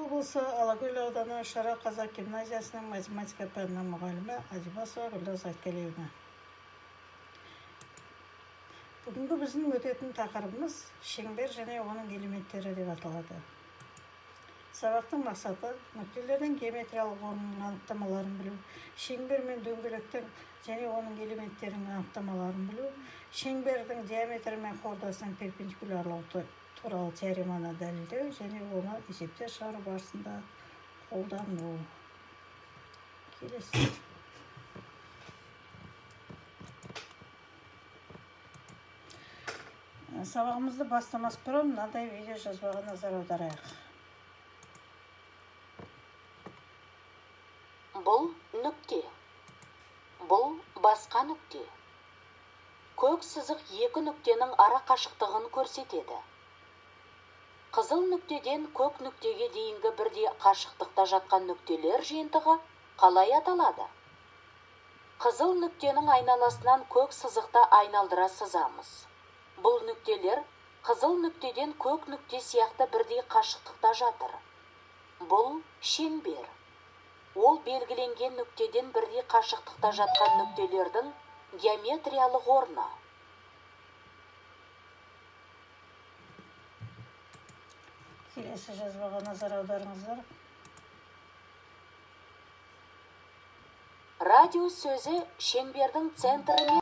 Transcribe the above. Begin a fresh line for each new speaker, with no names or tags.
облысы Алакөл ауданы Шара қазақ гимназиясының математика пәнінің мұғалімі Адибасова Гүлназ Айткелиевна. Бүгінгі біздің өтетін тақырыбымыз шеңбер және оның элементтері деп аталады. Сабақтың мақсаты нүктелердің геометриялық орнының анықтамаларын білу, шеңбер мен дөңгелектің және оның элементтерінің анықтамаларын білу, шеңбердің диаметрі мен хордасының перпендикулярлығы туралы теореманы дәлелдеу және оны есептер шығару барысында қолдану. Келесі. Сабағымызды бастамас бұрын мынадай видео жазбаға назар аударайық.
Бұл нүкте. Бұл басқа нүкте. Көк сызық екі нүктенің ара қашықтығын көрсетеді. Қызыл нүктеден көк нүктеге дейінгі бірдей қашықтықта жатқан нүктелер жиынтығы қалай аталады? Қызыл нүктенің айналасынан көк сызықты айналдыра сызамыз. Бұл нүктелер қызыл нүктеден көк нүкте сияқты бірдей қашықтықта жатыр. Бұл шеңбер. Ол белгіленген нүктеден бірдей қашықтықта жатқан нүктелердің геометриялық орны.
Келесі жазбаға назар аударыңыздар.
Радиус сөзі шеңбердің центрі мен